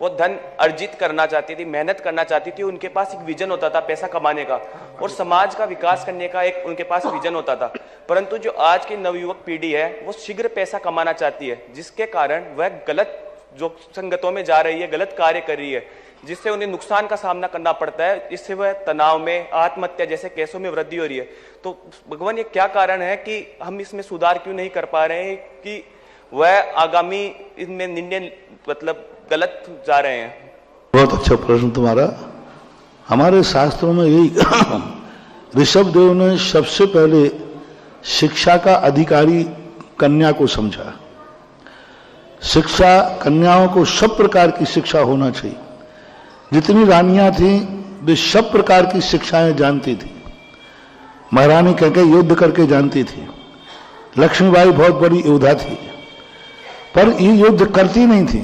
वो धन अर्जित करना चाहती थी, मेहनत करना चाहती थी। उनके पास एक विजन होता था पैसा कमाने का और समाज का विकास करने का एक उनके पास विजन होता था। परंतु जो आज की नवयुवक पीढ़ी है वो शीघ्र पैसा कमाना चाहती है, जिसके कारण वह गलत जो संगतों में जा रही है, गलत कार्य कर रही है, जिससे उन्हें नुकसान का सामना करना पड़ता है। इससे वह तनाव में, आत्महत्या जैसे केसों में वृद्धि हो रही है। तो भगवान, ये क्या कारण है कि हम इसमें सुधार क्यों नहीं कर पा रहे हैं कि वह आगामी इनमें निर्णय मतलब गलत जा रहे हैं? बहुत अच्छा प्रश्न तुम्हारा। हमारे शास्त्रों में यही ऋषभ देव ने सबसे पहले शिक्षा का अधिकारी कन्या को समझा। शिक्षा, कन्याओं को सब प्रकार की शिक्षा होना चाहिए। जितनी रानियां थीं वे सब प्रकार की शिक्षाएं जानती थी। महारानी कहके युद्ध करके जानती थी। लक्ष्मीबाई बहुत बड़ी योद्धा थी, पर ये युद्ध करती नहीं थी।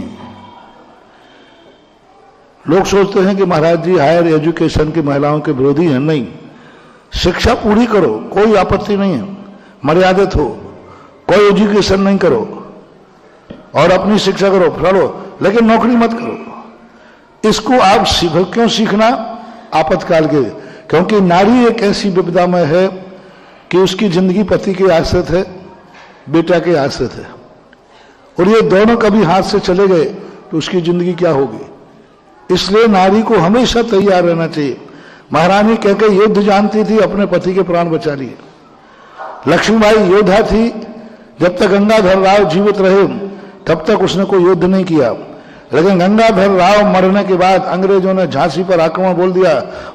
लोग सोचते हैं कि महाराज जी हायर एजुकेशन की महिलाओं के विरोधी हैं। नहीं, शिक्षा पूरी करो, कोई आपत्ति नहीं है, मर्यादित हो, कोई एजुकेशन नहीं करो और अपनी शिक्षा करो, पढ़ो, लेकिन नौकरी मत करो। इसको आप क्यों सीखना आपातकाल के? क्योंकि नारी एक ऐसी विपदामय है कि उसकी जिंदगी पति के आश्रित है, बेटा के आश्रित है, और ये दोनों कभी हाथ से चले गए तो उसकी जिंदगी क्या होगी। इसलिए नारी को हमेशा तैयार रहना चाहिए। महारानी कहकर युद्ध जानती थी, अपने पति के प्राण बचा लिए। लक्ष्मीबाई योद्धा थी, जब तक गंगाधर राव जीवित रहे तब तक उसने कोई युद्ध नहीं किया। लेकिन गंगाधर राव मरने के बाद अंग्रेजों ने झांसी पर आक्रमण बोल दिया।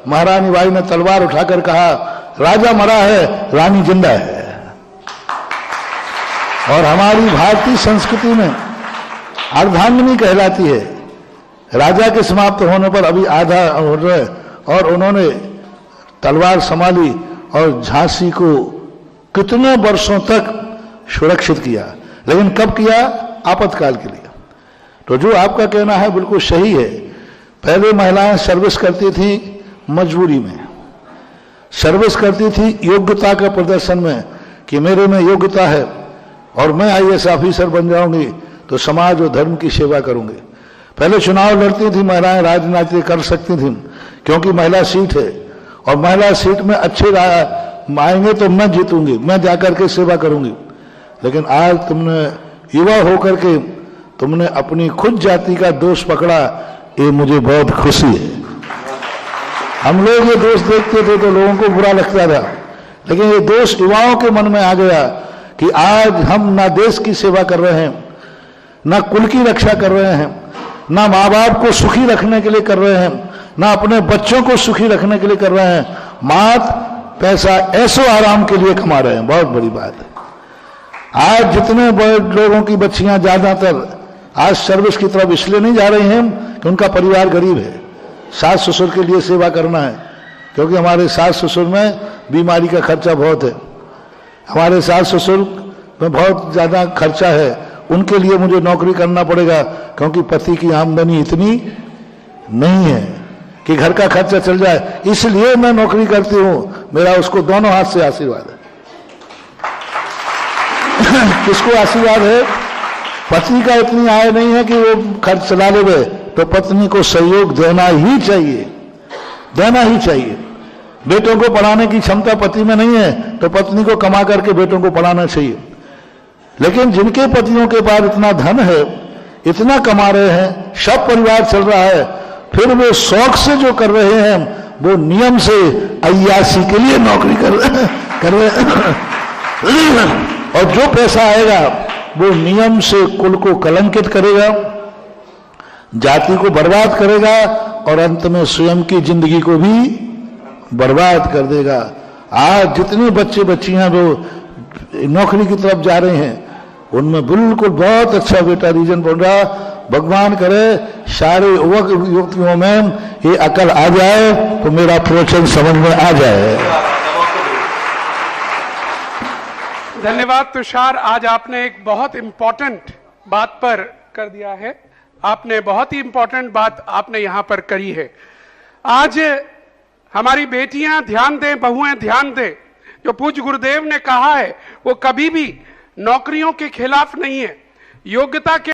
महारानी बाई ने तलवार उठाकर कहा, राजा मरा है, रानी जिंदा है। और हमारी भारतीय संस्कृति में अर्धांगिनी कहलाती है। राजा के समाप्त होने पर अभी आधा हो रहा है, और उन्होंने तलवार संभाली और झांसी को कितने वर्षों तक सुरक्षित किया। लेकिन कब किया? आपातकाल के लिए। तो जो आपका कहना है बिल्कुल सही है। पहले महिलाएं सर्विस करती थी मजबूरी में, सर्विस करती थी योग्यता के प्रदर्शन में कि मेरे में योग्यता है और मैं आईएएस ऑफिसर बन जाऊंगी तो समाज और धर्म की सेवा करूंगी। पहले चुनाव लड़ती थी महिलाएं, राजनीति कर सकती थी क्योंकि महिला सीट है, और महिला सीट में अच्छे आएंगे तो मैं जीतूंगी, मैं जाकर के सेवा करूंगी। लेकिन आज तुमने युवा होकर के तुमने अपनी खुद जाति का दोष पकड़ा, ये मुझे बहुत खुशी है। हम लोग ये दोष देखते थे तो लोगों को बुरा लगता था, लेकिन ये दोष युवाओं के मन में आ गया कि आज हम ना देश की सेवा कर रहे हैं, ना कुल की रक्षा कर रहे हैं, ना माँ बाप को सुखी रखने के लिए कर रहे हैं, ना अपने बच्चों को सुखी रखने के लिए कर रहे हैं, मात्र पैसा ऐसो आराम के लिए कमा रहे हैं। बहुत बड़ी बात है। आज जितने बड़े लोगों की बच्चियां ज्यादातर आज सर्विस की तरफ इसलिए नहीं जा रही हैं कि उनका परिवार गरीब है, सास ससुर के लिए सेवा करना है, क्योंकि हमारे सास ससुर में बीमारी का खर्चा बहुत है, हमारे सास ससुर में बहुत ज्यादा खर्चा है, उनके लिए मुझे नौकरी करना पड़ेगा क्योंकि पति की आमदनी इतनी नहीं है कि घर का खर्चा चल जाए, इसलिए मैं नौकरी करती हूं। मेरा उसको दोनों हाथ से आशीर्वाद है। किसको आशीर्वाद है? पति का इतनी आय नहीं है कि वो खर्च चला ले, तो पत्नी को सहयोग देना ही चाहिए, देना ही चाहिए। बेटों को पढ़ाने की क्षमता पति में नहीं है तो पत्नी को कमा करके बेटों को पढ़ाना चाहिए। लेकिन जिनके पतियों के पास इतना धन है, इतना कमा रहे हैं, सब परिवार चल रहा है, फिर वे शौक से जो कर रहे हैं वो नियम से अय्यासी के लिए नौकरी कर रहे हैं। और जो पैसा आएगा वो नियम से कुल को कलंकित करेगा, जाति को बर्बाद करेगा और अंत में स्वयं की जिंदगी को भी बर्बाद कर देगा। आज जितने बच्चे बच्चियां जो नौकरी की तरफ जा रहे हैं उनमें बिल्कुल बहुत अच्छा बेटा रीजन बन रहा। भगवान करे सारे युवक युवतियों में ये अकल आ जाए तो मेरा प्रवचन समझ में आ जाए। धन्यवाद तुषार, आज आपने एक बहुत इंपॉर्टेंट बात पर कर दिया है। आपने बहुत ही इंपॉर्टेंट बात आपने यहां पर करी है। आज हमारी बेटियां ध्यान दें, बहुएं ध्यान दें। जो पूज्य गुरुदेव ने कहा है वो कभी भी नौकरियों के खिलाफ नहीं है, योग्यता के